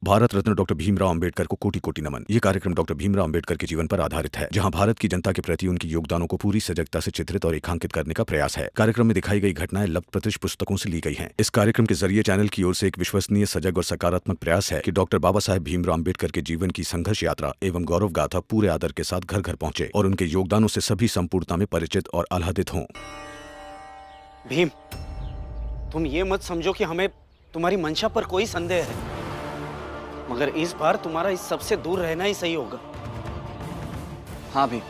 Bharat Ratna doctor Bhimrao Ambedkar को कोटि कोटि नमन। ये कार्यक्रम डॉक्टर भीमराव अंबेडकर के जीवन पर आधारित है, जहां भारत की जनता के प्रति उनके योगदानों को पूरी सजगता से चित्रित और रेखांकित करने का प्रयास है। कार्यक्रम में दिखाई गई घटनाएं लब्ध प्रतिष्ठ पुस्तकों से ली गई हैं। इस कार्यक्रम के जरिए चैनल की ओर से एक विश्वसनीय, सजग और सकारात्मक प्रयास है कि डॉक्टर बाबा साहेब भीमराव अंबेडकर के जीवन की संघर्ष यात्रा एवं गौरव गाथा पूरे आदर के साथ घर घर पहुंचे और उनके योगदानों से सभी संपूर्णता में परिचित और आह्लादित हों। भीम, तुम ये मत समझो कि हमें तुम्हारी मंशा पर कोई संदेह है, मगर इस बार तुम्हारा इस सबसे दूर रहना ही सही होगा। हाँ भीम,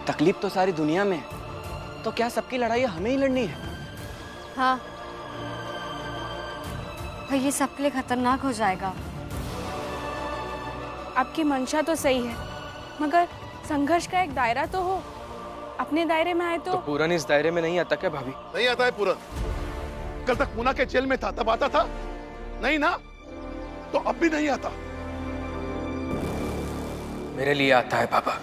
तकलीफ तो सारी दुनिया में है, तो क्या सबकी लड़ाई हमें ही लड़नी है? हाँ, पर ये सबके लिए खतरनाक हो जाएगा। आपकी मंशा तो सही है, मगर संघर्ष का एक दायरा तो हो। अपने दायरे में आए तो पूरन इस दायरे में नहीं आता क्या भाभी? नहीं आता है पूरन। कल तक पूना के जेल में था, तब आता था नहीं ना, तो अब भी नहीं आता। मेरे लिए आता है पापा।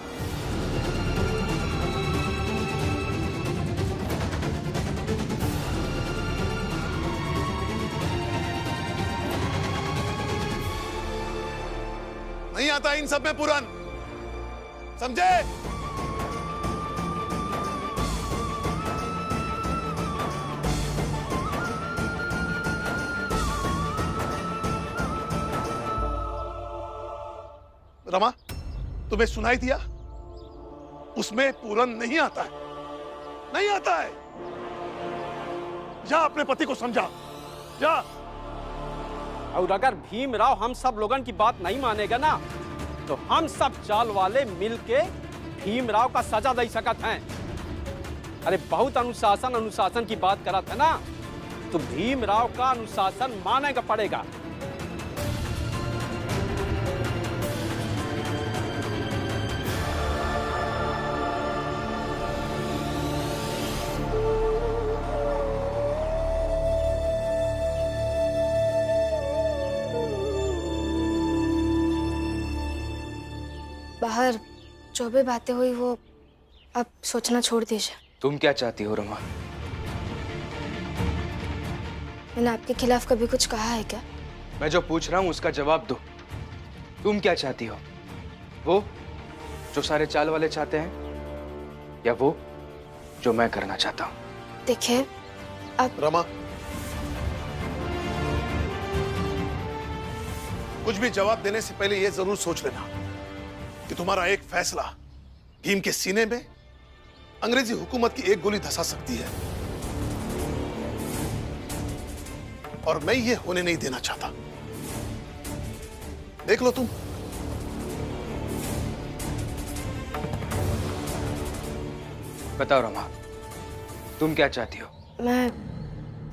नहीं आता इन सब में पूरन, समझे? रमा, तुम्हें सुनाई दिया? उसमें पूरन नहीं आता है, नहीं आता है। जा अपने पति को समझा, जा। और अगर भीमराव हम सब लोगन की बात नहीं मानेगा ना, तो हम सब चाल वाले मिलके भीमराव का सजा दे सकत हैं। अरे बहुत अनुशासन अनुशासन की बात करत है ना, तो भीमराव का अनुशासन मानेगा पड़ेगा। बाहर जो भी बातें हुई वो अब सोचना छोड़ दीजिए। तुम क्या चाहती हो रमा? मैंने आपके खिलाफ कभी कुछ कहा है क्या? मैं जो पूछ रहा हूँ उसका जवाब दो। तुम क्या चाहती हो? वो जो सारे चाल वाले चाहते हैं, या वो जो मैं करना चाहता हूँ? देखिए अब रमा, कुछ भी जवाब देने से पहले यह जरूर सोच लेना कि तुम्हारा एक फैसला भीम के सीने में अंग्रेजी हुकूमत की एक गोली धंसा सकती है, और मैं ये होने नहीं देना चाहता। देख लो तुम। बताओ रमा, तुम क्या चाहती हो? मैं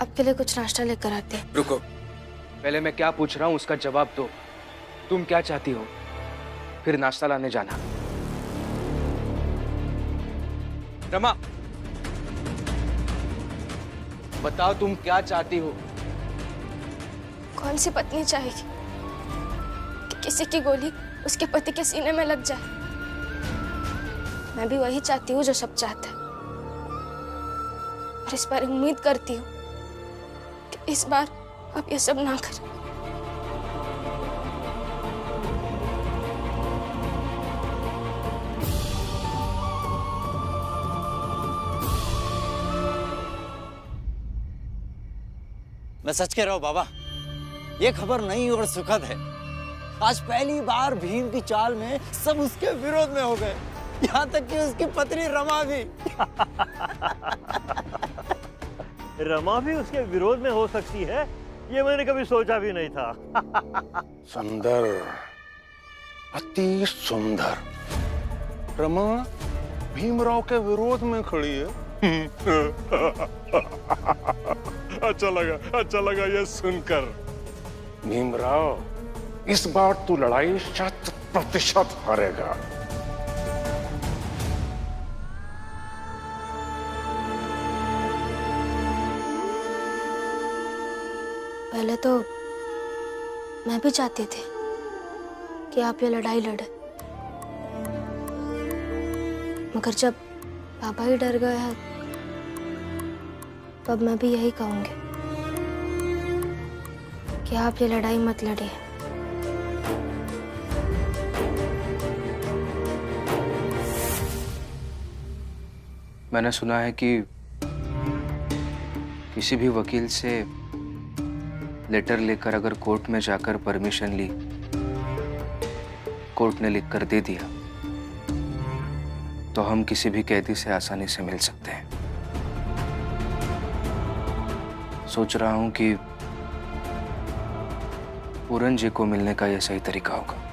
आपके लिए कुछ नाश्ता लेकर आती हूँ। रुको, पहले मैं क्या पूछ रहा हूँ उसका जवाब दो। तुम क्या चाहती हो, फिर नाश्ता लाने जाना। रमा, बताओ तुम क्या चाहती हो? कौन सी पत्नी चाहेगी कि किसी की गोली उसके पति के सीने में लग जाए? मैं भी वही चाहती हूँ जो सब चाहते हैं, और इस बार उम्मीद करती हूँ कि इस बार आप ये सब ना करें। मैं सच कह रहा हूँ बाबा, ये खबर नई और सुखद है। आज पहली बार भीम की चाल में सब उसके विरोध में हो गए, यहाँ तक कि उसकी पत्नी रमा भी। रमा भी उसके विरोध में हो सकती है, ये मैंने कभी सोचा भी नहीं था। सुंदर, अति सुंदर। रमा भीमराव के विरोध में खड़ी है। अच्छा लगा ये सुनकर। भीमराव, इस बार तू लड़ाई 100% हारेगा। पहले तो मैं भी चाहती थी कि आप ये लड़ाई लड़े, मगर जब पापा ही डर गए हैं, तो अब मैं भी यही कहूंगी कि आप ये लड़ाई मत लड़िए। मैंने सुना है कि किसी भी वकील से लेटर लेकर अगर कोर्ट में जाकर परमिशन ली, कोर्ट ने लिख कर दे दिया, तो हम किसी भी कैदी से आसानी से मिल सकते हैं। सोच रहा हूं कि पूरन जी को मिलने का यह सही तरीका होगा।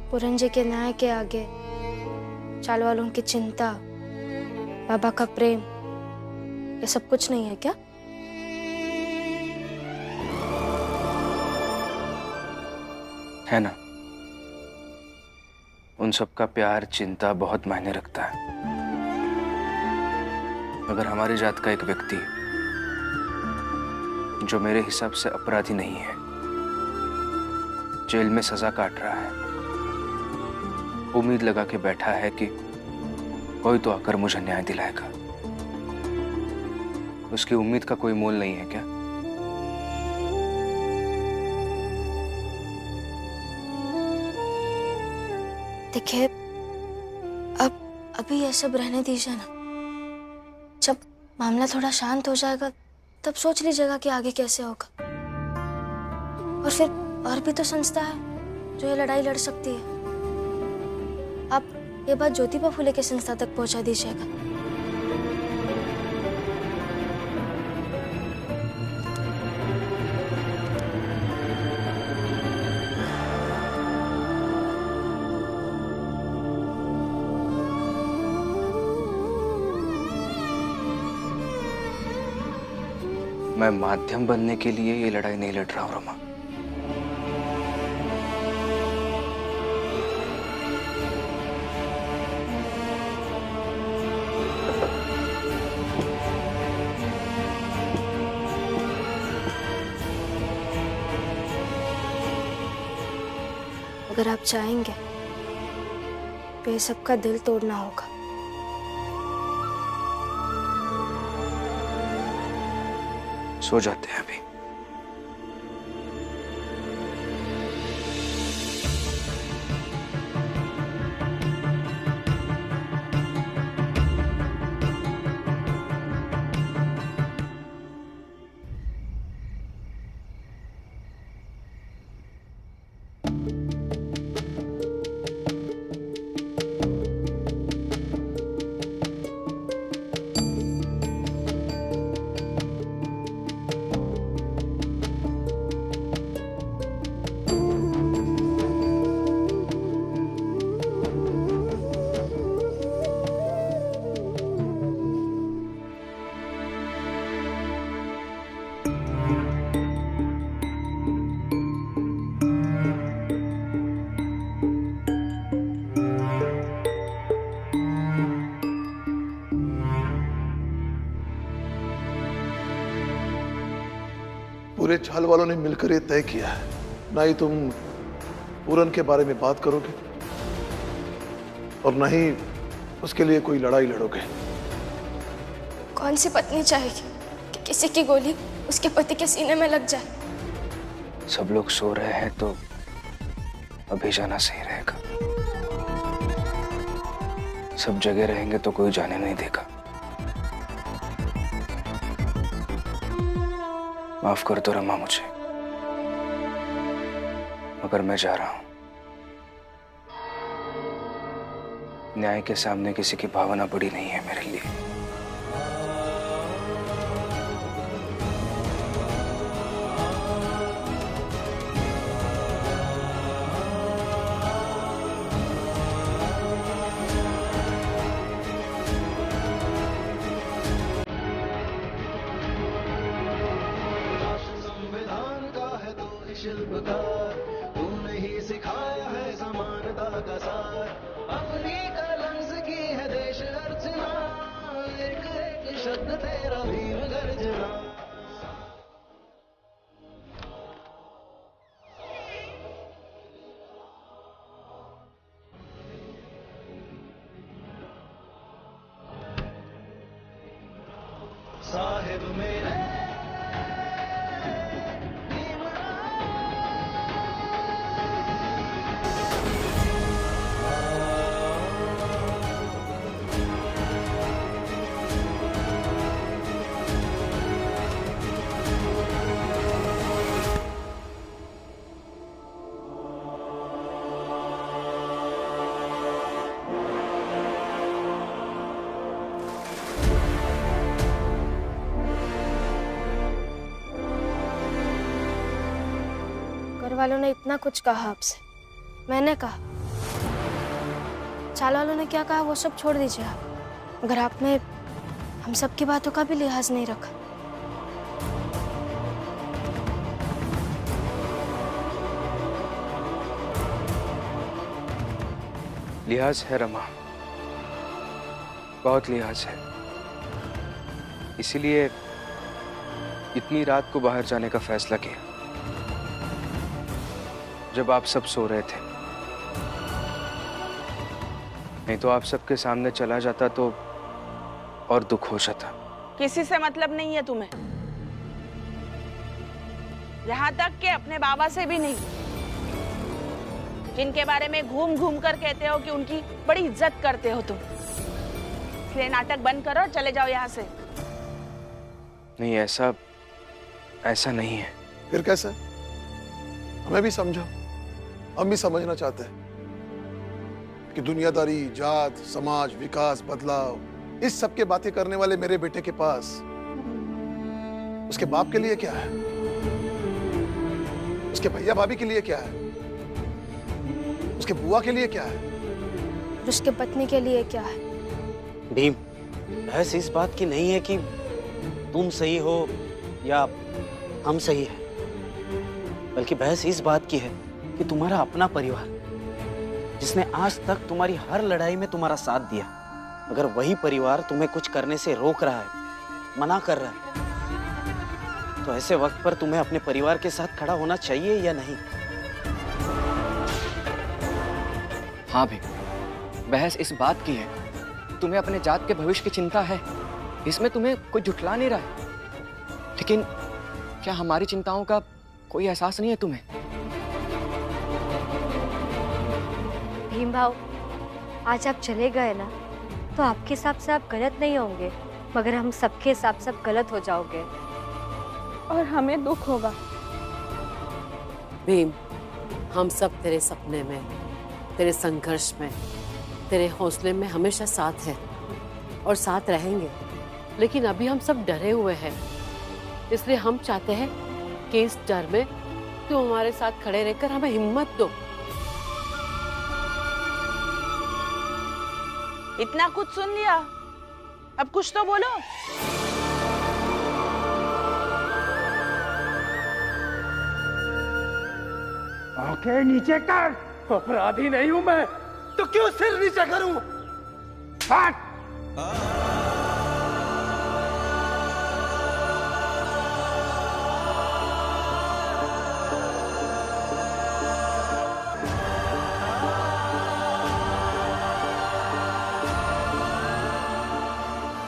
पूरन जी के न्याय के आगे चाल वालों की चिंता, बाबा का प्रेम, ये सब कुछ नहीं है क्या? है ना? उन सब का प्यार, चिंता बहुत मायने रखता है। अगर हमारी जात का एक व्यक्ति जो मेरे हिसाब से अपराधी नहीं है, जेल में सजा काट रहा है, उम्मीद लगा के बैठा है कि कोई तो आकर मुझे न्याय दिलाएगा, उसकी उम्मीद का कोई मोल नहीं है क्या? देखिए, अभी ये सब रहने दीजिए ना। जब मामला थोड़ा शांत हो जाएगा तब सोच लीजिएगा कि आगे कैसे होगा। और फिर और भी तो संस्था है जो ये लड़ाई लड़ सकती है। आप ये बात ज्योतिबा फुले के संस्था तक पहुंचा दीजिएगा। मैं माध्यम बनने के लिए ये लड़ाई नहीं लड़ रहा हूं रमा। अगर आप चाहेंगे तो ये सबका दिल तोड़ना होगा। सो जाते हैं अभी। पूरे चाल वालों ने मिलकर ये तय किया है, ना ही तुम पूरन के बारे में बात करोगे और ना ही उसके लिए कोई लड़ाई लड़ोगे। कौन सी पत्नी चाहेगी कि किसी की गोली उसके पति के सीने में लग जाए? सब लोग सो रहे हैं तो अभी जाना सही रहेगा। सब जगह रहेंगे तो कोई जाने नहीं देगा। माफ कर दो रमा मुझे, मगर मैं जा रहा हूं। न्याय के सामने किसी की भावना बड़ी नहीं है मेरे लिए। शिल्पकार तूने ही सिखाया है समानता का सार, अपनी कलम से की है देश अर्चना, एक एक शब्द तेरा भीम गर्जना। साहिब मेरे वालों ने इतना कुछ कहा आपसे, मैंने कहा। चाल वालों ने क्या कहा वो सब छोड़ दीजिए आप, मगर आपने हम सब की बातों का भी लिहाज नहीं रखा। लिहाज है रमा, बहुत लिहाज है। इसीलिए इतनी रात को बाहर जाने का फैसला किया, जब आप सब सो रहे थे। नहीं तो आप सबके सामने चला जाता तो और दुख हो जाता। किसी से मतलब नहीं है तुम्हें, यहाँ तक कि अपने बाबा से भी नहीं, जिनके बारे में घूम घूम कर कहते हो कि उनकी बड़ी इज्जत करते हो तुम। इसलिए नाटक बंद करो और चले जाओ यहाँ से। नहीं, ऐसा नहीं है। फिर कैसे? हमें भी समझो, हम भी समझना चाहते हैं कि दुनियादारी, जात, समाज, विकास, बदलाव, इस सब के बातें करने वाले मेरे बेटे के पास उसके बाप के लिए क्या है, उसके भैया भाभी के लिए क्या है, उसके बुआ के लिए क्या है, और उसके पत्नी के लिए क्या है। भीम, बहस इस बात की नहीं है कि तुम सही हो या हम सही है, बल्कि बहस इस बात की है कि तुम्हारा अपना परिवार, जिसने आज तक तुम्हारी हर लड़ाई में तुम्हारा साथ दिया, अगर वही परिवार तुम्हें कुछ करने से रोक रहा है, मना कर रहा है, तो ऐसे वक्त पर तुम्हें अपने परिवार के साथ खड़ा होना चाहिए या नहीं? हाँ भी, बहस इस बात की है, तुम्हें अपने जात के भविष्य की चिंता है, इसमें तुम्हें कोई झुठला नहीं रहा है। लेकिन क्या हमारी चिंताओं का कोई एहसास नहीं है तुम्हें? भीम भाव, आज आप चले गए ना, तो आपके हिसाब से आप गलत नहीं होंगे, मगर हम सबके हिसाब से आप गलत हो जाओगे और हमें दुख होगा। भीम, हम सब तेरे सपने में, तेरे संघर्ष में, तेरे हौसले में हमेशा साथ हैं और साथ रहेंगे। लेकिन अभी हम सब डरे हुए हैं, इसलिए हम चाहते हैं कि इस डर में तुम हमारे साथ खड़े रहकर हमें हिम्मत दो। इतना कुछ सुन लिया, अब कुछ तो बोलो। आंखें नीचे कर। अपराधी नहीं हूं मैं, तो क्यों सिर नीचे करूं? हट!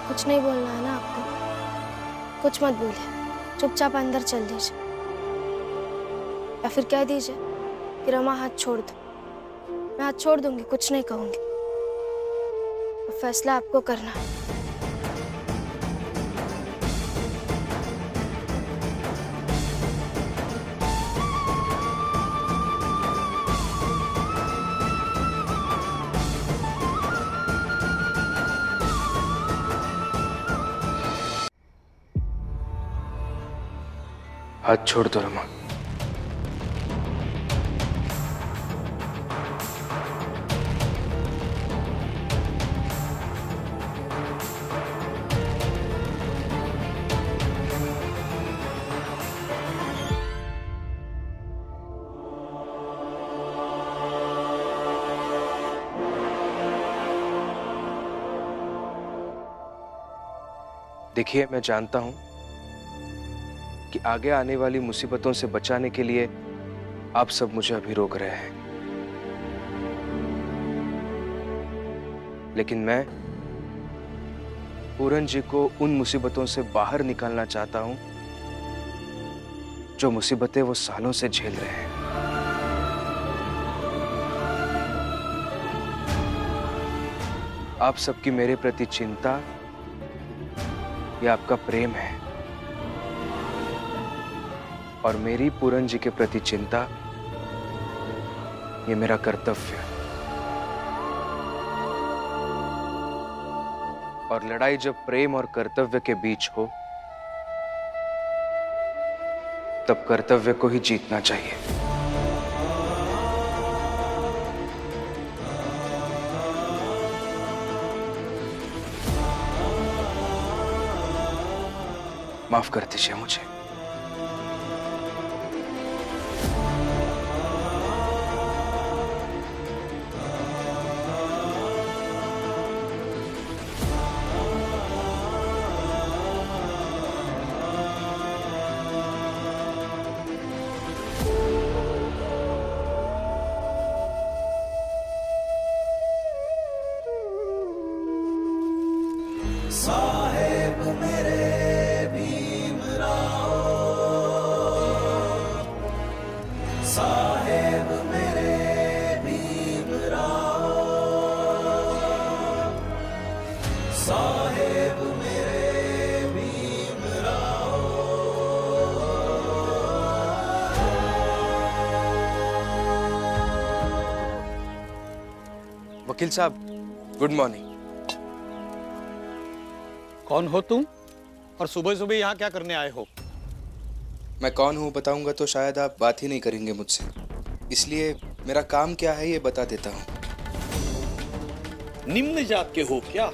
कुछ नहीं बोलना है ना आपको, कुछ मत बोलिए, चुपचाप अंदर चल दीजिए, या फिर कह दीजिए कि रमा हाथ छोड़ दो। मैं हाथ छोड़ दूंगी, कुछ नहीं कहूंगी। अब फैसला आपको करना है। हाथ छोड़ दो रमा। देखिए, मैं जानता हूं कि आगे आने वाली मुसीबतों से बचाने के लिए आप सब मुझे अभी रोक रहे हैं, लेकिन मैं पूरन जी को उन मुसीबतों से बाहर निकालना चाहता हूं जो मुसीबतें वो सालों से झेल रहे हैं। आप सबकी मेरे प्रति चिंता या आपका प्रेम है, और मेरी पूरन जी के प्रति चिंता ये मेरा कर्तव्य। और लड़ाई जब प्रेम और कर्तव्य के बीच हो, तब कर्तव्य को ही जीतना चाहिए। माफ कर दीजिए मुझे। साहेब मेरे भीमराव, साहेब मेरे भीमराव, साहेब मेरे भीमराव। वकील साहब, गुड मॉर्निंग। कौन हो तुम और सुबह सुबह यहाँ क्या करने आए हो? मैं कौन हूँ बताऊंगा तो शायद आप बात ही नहीं करेंगे मुझसे, इसलिए मेरा काम क्या है ये बता देता हूँ। निम्न जात के हो क्या?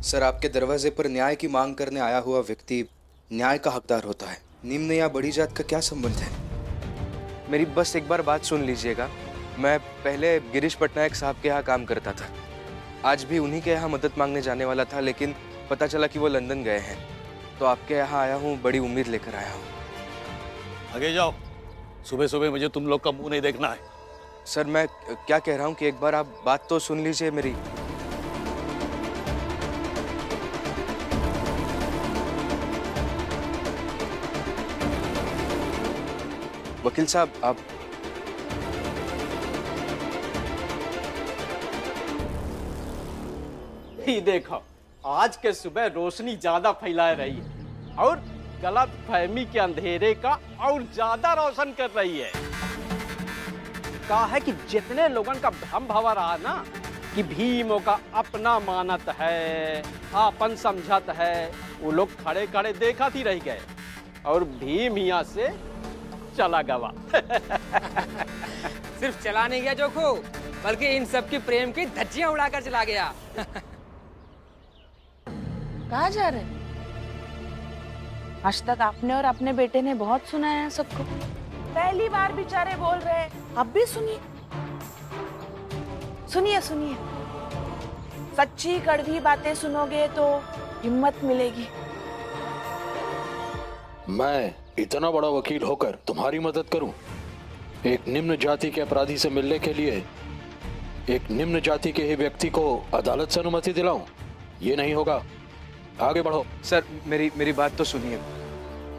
सर, आपके दरवाजे पर न्याय की मांग करने आया हुआ व्यक्ति न्याय का हकदार होता है। निम्न या बड़ी जात का क्या संबंध है? मेरी बस एक बार बात सुन लीजिएगा। मैं पहले गिरीश पटनायक साहब के यहाँ काम करता था। आज भी उन्हीं के यहाँ मदद मांगने जाने वाला था, लेकिन पता चला कि वो लंदन गए हैं, तो आपके यहाँ आया हूँ, बड़ी उम्मीद लेकर आया हूँ। आगे जाओ, सुबह सुबह मुझे तुम लोग का मुंह नहीं देखना है। सर, मैं क्या कह रहा हूँ कि एक बार आप बात तो सुन लीजिए मेरी। वकील साहब, आप ही देखो, आज के सुबह रोशनी ज्यादा फैला रही है और गलत फहमी के अंधेरे का और ज्यादा रोशन कर रही है। कहा है कि जितने लोगों का भ्रम भवा रहा ना कि भीमों का अपना मानत है, आपन समझत है, वो लोग खड़े खड़े देखा ही रह गए और भीम यहाँ से चला गवा। सिर्फ चला नहीं गया जोखो, बल्कि इन सब की प्रेम की धज्जियां उड़ाकर चला गया। कहाँ जा रहे? आज तक आपने और अपने बेटे ने बहुत सुनाया है सबको, पहली बार बेचारे बोल रहे हैं। अब भी सुनिए सुनिए सुनिए, सच्ची कड़वी बातें सुनोगे तो हिम्मत मिलेगी। मैं इतना बड़ा वकील होकर तुम्हारी मदद करूं? एक निम्न जाति के अपराधी से मिलने के लिए एक निम्न जाति के ही व्यक्ति को अदालत से अनुमति दिलाऊं? ये नहीं होगा। आगे बढ़ो। सर, मेरी बात तो सुनिए।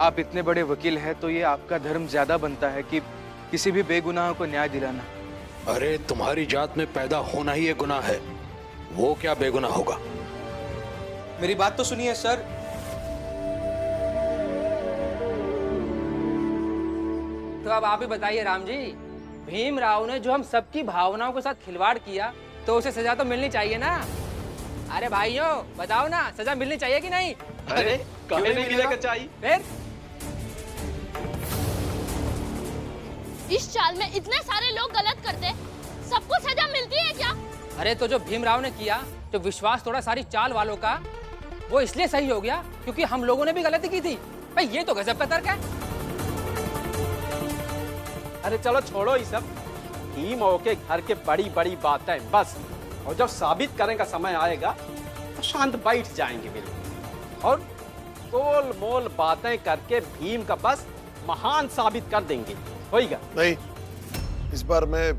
आप इतने बड़े वकील हैं तो ये आपका धर्म ज्यादा बनता है कि किसी भी बेगुनाह को न्याय दिलाना। अरे, तुम्हारी जात में पैदा होना ही एक गुनाह है, वो क्या बेगुनाह होगा? मेरी बात तो सुनिए सर। तो अब आप ही बताइए राम जी, भीमराव ने जो हम सबकी भावनाओं के साथ खिलवाड़ किया तो उसे सजा तो मिलनी चाहिए ना? अरे भाइयों, बताओ ना, सजा मिलनी चाहिए कि नहीं? अरे क्यों नहीं मिलेगा चाहिए? फिर इस चाल में इतने सारे लोग गलत करते, सबको सजा मिलती है क्या? अरे तो जो भीमराव ने किया, जो विश्वास तोड़ा सारी चाल वालों का, वो इसलिए सही हो गया क्योंकि हम लोगों ने भी गलती की थी। भाई ये तो गजब का तर्क है। अरे चलो छोड़ो ये सब, भीम के घर के बड़ी बड़ी बातें बस, और जब साबित करने का समय आएगा तो शांत बैठ जाएंगे बिल्कुल, और गोल मोल बातें करके भीम का बस महान साबित कर देंगे। होएगा? नहीं, इस बार मैं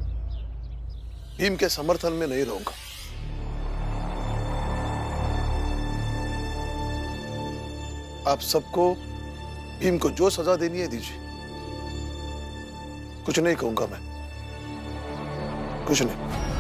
भीम के समर्थन में नहीं रहूंगा। आप सबको भीम को जो सजा देनी है दीजिए, कुछ नहीं कहूंगा मैं, कुछ नहीं।